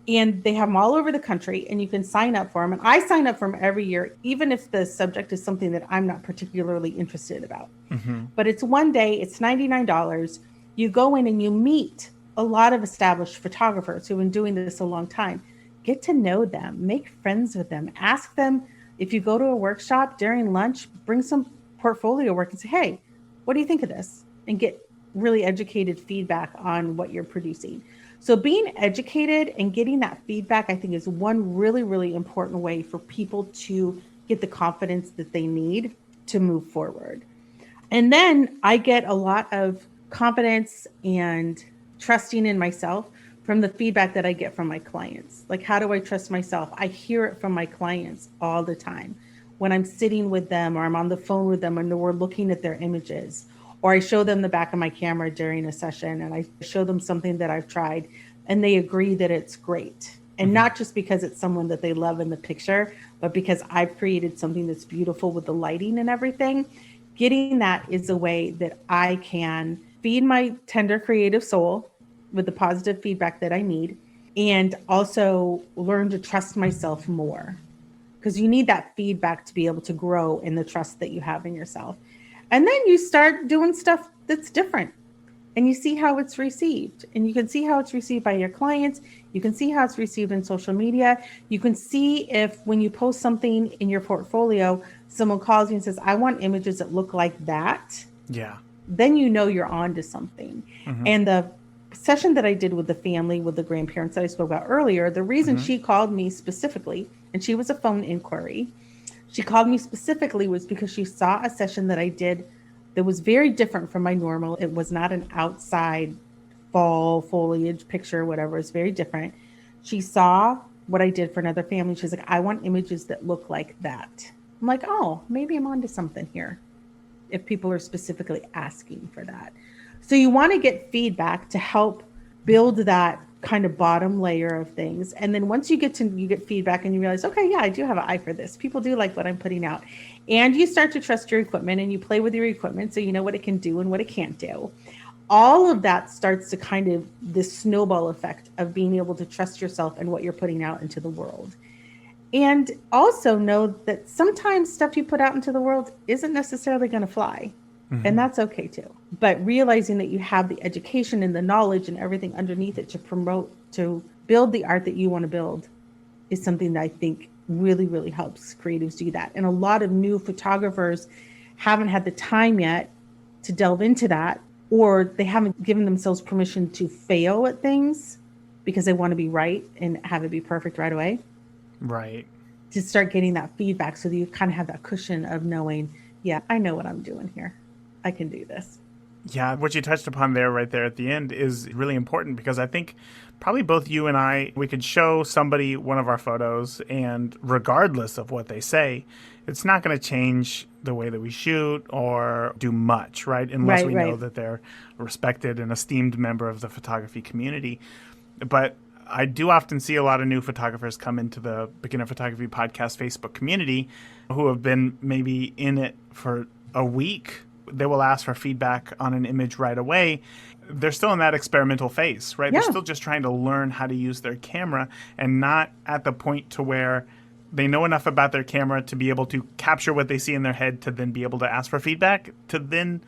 And they have them all over the country, and you can sign up for them. And I sign up for them every year, even if the subject is something that I'm not particularly interested about. Mm-hmm. But it's one day, it's $99. You go in and you meet a lot of established photographers who've been doing this a long time. Get to know them, make friends with them, ask them. If you go to a workshop during lunch, bring some portfolio work and say, hey, what do you think of this? And get really educated feedback on what you're producing. So being educated and getting that feedback, I think, is one really, really important way for people to get the confidence that they need to move forward. And then I get a lot of confidence and trusting in myself from the feedback that I get from my clients. Like, how do I trust myself? I hear it from my clients all the time. When I'm sitting with them, or I'm on the phone with them, and we're looking at their images, or I show them the back of my camera during a session, and I show them something that I've tried, and they agree that it's great. And mm-hmm. not just because it's someone that they love in the picture, but because I've created something that's beautiful with the lighting and everything. Getting that is a way that I can feed my tender creative soul with the positive feedback that I need, and also learn to trust myself more, because you need that feedback to be able to grow in the trust that you have in yourself. And then you start doing stuff that's different, and you see how it's received, and you can see how it's received by your clients. You can see how it's received in social media. You can see if when you post something in your portfolio, someone calls you and says, I want images that look like that. Yeah. Then you know you're on to something. Mm-hmm. And the session that I did with the family, with the grandparents that I spoke about earlier, the reason mm-hmm. she called me specifically, and she was a phone inquiry, she called me specifically was because she saw a session that I did that was very different from my normal. It was not an outside fall foliage picture, whatever. It's very different. She saw what I did for another family. She's like, I want images that look like that. I'm like, oh, maybe I'm onto something here if people are specifically asking for that. So you want to get feedback to help build that kind of bottom layer of things. And then once you get feedback and you realize, okay, yeah, I do have an eye for this. People do like what I'm putting out. And you start to trust your equipment and you play with your equipment so you know what it can do and what it can't do. All of that starts to kind of this snowball effect of being able to trust yourself and what you're putting out into the world. And also know that sometimes stuff you put out into the world isn't necessarily going to fly. Mm-hmm. And that's okay too. But realizing that you have the education and the knowledge and everything underneath it to promote, to build the art that you want to build is something that I think really, really helps creatives do that. And a lot of new photographers haven't had the time yet to delve into that, or they haven't given themselves permission to fail at things because they want to be right and have it be perfect right away. Right. To start getting that feedback so that you kind of have that cushion of knowing, yeah, I know what I'm doing here. I can do this. Yeah, what you touched upon there right there at the end is really important because I think probably both you and I, we could show somebody one of our photos and regardless of what they say, it's not going to change the way that we shoot or do much, right? Unless we know that they're a respected and esteemed member of the photography community. But I do often see a lot of new photographers come into the Beginner Photography Podcast Facebook community who have been maybe in it for a week. They will ask for feedback on an image right away. They're still in that experimental phase, right? Yeah. They're still just trying to learn how to use their camera and not at the point to where they know enough about their camera to be able to capture what they see in their head to then be able to ask for feedback, to then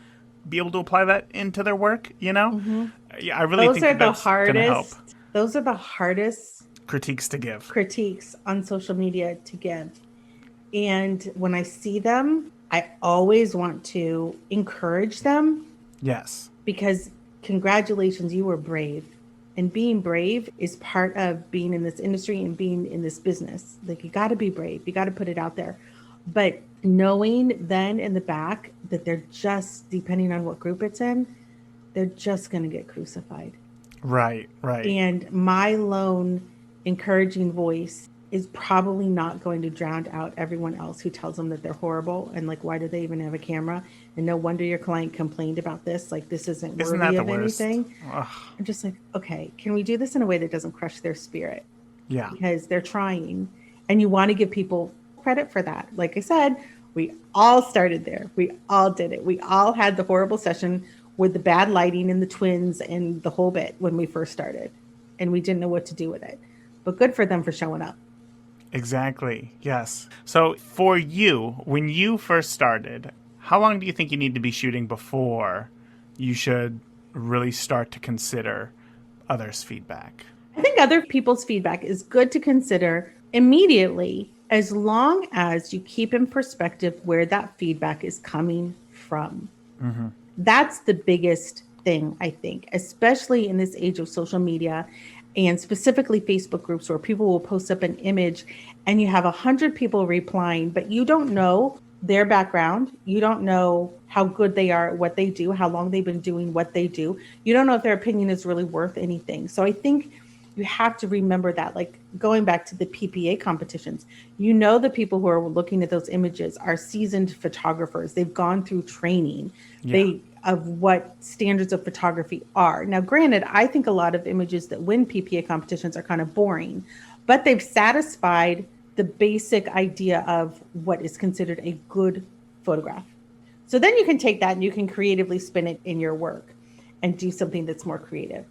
be able to apply that into their work, you know? Mm-hmm. Yeah, I really think that's going to help. Those are the hardest critiques to give. Critiques on social media to give. And when I see them, I always want to encourage them. Yes. Because congratulations, you were brave. And being brave is part of being in this industry and being in this business. Like, you got to be brave. You got to put it out there. But knowing then in the back that they're just, depending on what group it's in, they're just going to get crucified. Right, right. And my lone encouraging voice is probably not going to drown out everyone else who tells them that they're horrible and like, why do they even have a camera? And no wonder your client complained about this. Like, this isn't worthy of anything. Ugh. I'm just like, okay, can we do this in a way that doesn't crush their spirit? Yeah. Because they're trying. And you want to give people credit for that. Like I said, we all started there. We all did it. We all had the horrible session with the bad lighting and the twins and the whole bit when we first started. And we didn't know what to do with it. But good for them for showing up. Exactly. Yes. So for you, when you first started, how long do you think you need to be shooting before you should really start to consider others' feedback? I think other people's feedback is good to consider immediately, as long as you keep in perspective where that feedback is coming from. Mm-hmm. That's the biggest thing, I think, especially in this age of social media and specifically Facebook groups where people will post up an image and you have 100 people replying, but you don't know their background. You don't know how good they are at what they do, how long they've been doing what they do. You don't know if their opinion is really worth anything. So I think you have to remember that, like going back to the PPA competitions, you know, the people who are looking at those images are seasoned photographers. They've gone through training of what standards of photography are. Now, granted, I think a lot of images that win PPA competitions are kind of boring, but they've satisfied the basic idea of what is considered a good photograph. So then you can take that and you can creatively spin it in your work and do something that's more creative.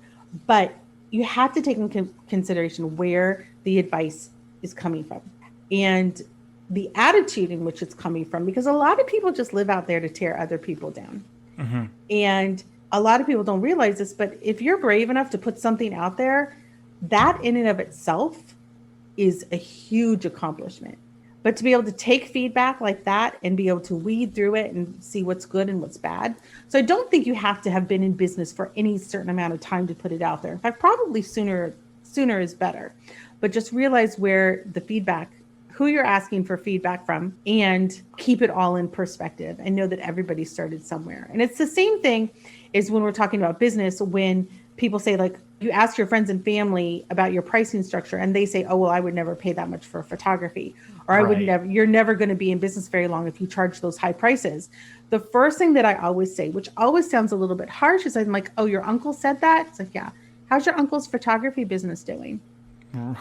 But you have to take into consideration where the advice is coming from and the attitude in which it's coming from, because a lot of people just live out there to tear other people down. Mm-hmm. And a lot of people don't realize this, but if you're brave enough to put something out there, that in and of itself is a huge accomplishment. But to be able to take feedback like that and be able to weed through it and see what's good and what's bad. So I don't think you have to have been in business for any certain amount of time to put it out there. In fact, probably sooner is better. But just realize where the feedback who you're asking for feedback from, and keep it all in perspective and know that everybody started somewhere. And it's the same thing as when we're talking about business, when people say, like, you ask your friends and family about your pricing structure and they say, oh, well, I would never pay that much for photography, or I would never, you're never going to be in business very long if you charge those high prices. The first thing that I always say, which always sounds a little bit harsh, is I'm like, oh, your uncle said that? It's like, yeah. How's your uncle's photography business doing?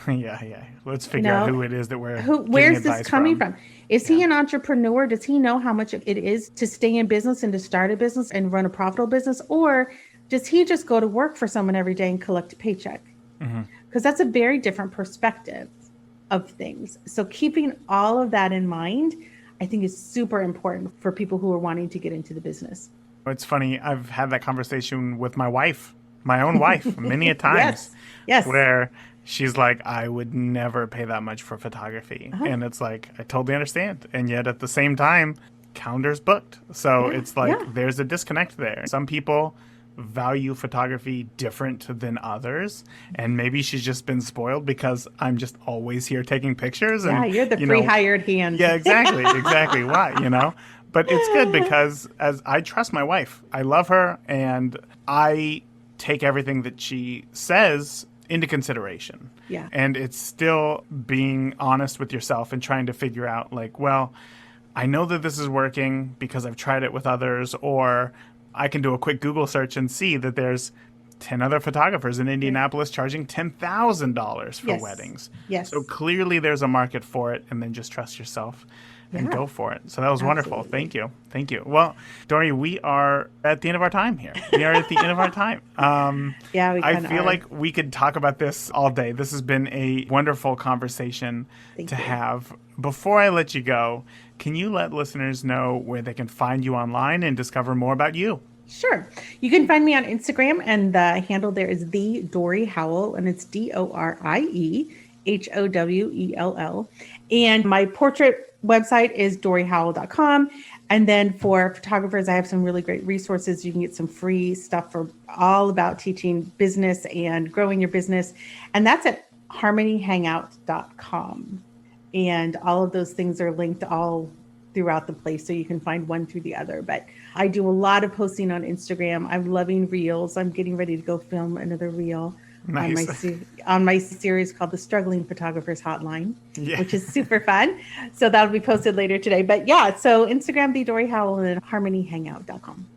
Yeah. Let's figure out who it is that we're where's this coming from? Is Yeah. he an entrepreneur? Does he know how much it is to stay in business and to start a business and run a profitable business? Or does he just go to work for someone every day and collect a paycheck? Because that's a very different perspective of things. So keeping all of that in mind, I think, is super important for people who are wanting to get into the business. It's funny. I've had that conversation with my wife, my own wife, many a times. Yes. Where she's like, I would never pay that much for photography. And it's like, I totally understand. And yet at the same time, calendar's booked. So it's like, there's a disconnect there. Some people value photography different than others. And maybe she's just been spoiled because I'm just always here taking pictures. And, you're the free hired hand. Yeah, exactly. Why, But it's good because as I trust my wife, I love her, and I take everything that she says into consideration. Yeah. And it's still being honest with yourself and trying to figure out, like, well, I know that this is working because I've tried it with others, or I can do a quick Google search and see that there's 10 other photographers in Indianapolis charging $10,000 for weddings. Yes. So clearly there's a market for it, and then just trust yourself and go for it. So that was wonderful. Thank you. Well, Dorie, we are at the end of our time here. I feel like we could talk about this all day. This has been a wonderful conversation to have. Before I let you go, can you let listeners know where they can find you online and discover more about you? Sure. You can find me on Instagram, and the handle there is the Dorie Howell, and it's DorieHowell. And my portrait website is doriehowell.com. And then for photographers, I have some really great resources. You can get some free stuff for all about teaching business and growing your business. And that's at harmonyhangout.com. And all of those things are linked all throughout the place, so you can find one through the other. But I do a lot of posting on Instagram. I'm loving reels. I'm getting ready to go film another reel on my series called The Struggling Photographers Hotline, which is super fun. So that'll be posted later today. But so Instagram, the Dorie Howell, and harmonyhangout.com.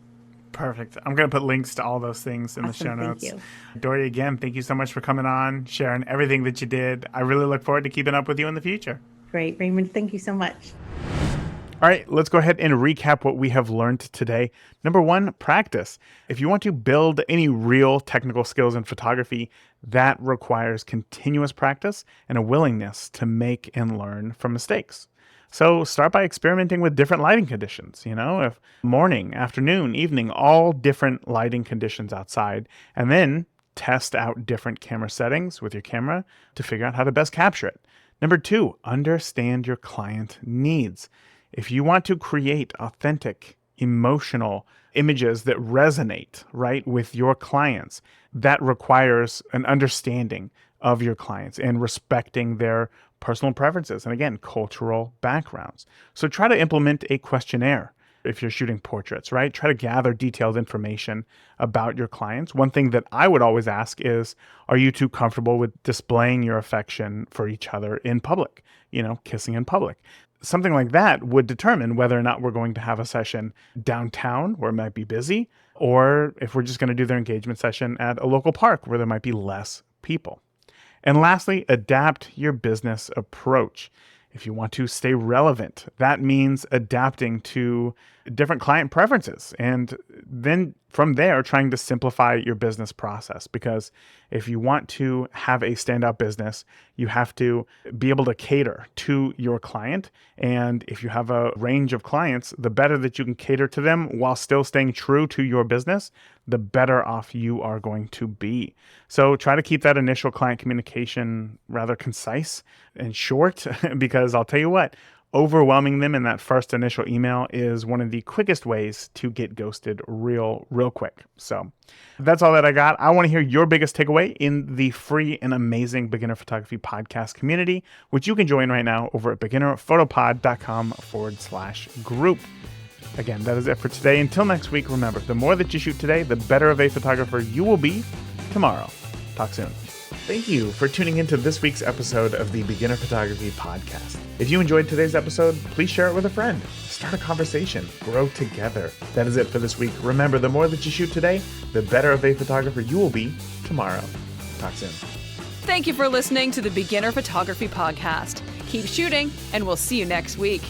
Perfect. I'm going to put links to all those things in the show notes. Thank you. Dorie, again, thank you so much for coming on, sharing everything that you did. I really look forward to keeping up with you in the future. Great, Raymond. Thank you so much. All right, let's go ahead and recap what we have learned today. Number one, practice. If you want to build any real technical skills in photography, that requires continuous practice and a willingness to make and learn from mistakes. So start by experimenting with different lighting conditions, if morning, afternoon, evening, all different lighting conditions outside, and then test out different camera settings with your camera to figure out how to best capture it. Number two, understand your client needs. If you want to create authentic, emotional images that resonate, with your clients, that requires an understanding of your clients and respecting their personal preferences and, again, cultural backgrounds. So try to implement a questionnaire if you're shooting portraits, Try to gather detailed information about your clients. One thing that I would always ask is, are you too comfortable with displaying your affection for each other in public? Kissing in public. Something like that would determine whether or not we're going to have a session downtown where it might be busy, or if we're just going to do their engagement session at a local park where there might be less people. And lastly, adapt your business approach. If you want to stay relevant, that means adapting to different client preferences, and then from there, trying to simplify your business process. Because if you want to have a standout business, you have to be able to cater to your client. And if you have a range of clients, the better that you can cater to them while still staying true to your business, the better off you are going to be. So try to keep that initial client communication rather concise and short, because I'll tell you what, overwhelming them in that first initial email is one of the quickest ways to get ghosted real quick. So that's all that I got. I want to hear your biggest takeaway in the free and amazing Beginner Photography Podcast community, which you can join right now over at beginnerphotopod.com/group. Again, that is it for today. Until next week, remember, the more that you shoot today, the better of a photographer you will be tomorrow. Talk soon. Thank you for tuning into this week's episode of the Beginner Photography Podcast. If you enjoyed today's episode, please share it with a friend. Start a conversation. Grow together. That is it for this week. Remember, the more that you shoot today, the better of a photographer you will be tomorrow. Talk soon. Thank you for listening to the Beginner Photography Podcast. Keep shooting, and we'll see you next week.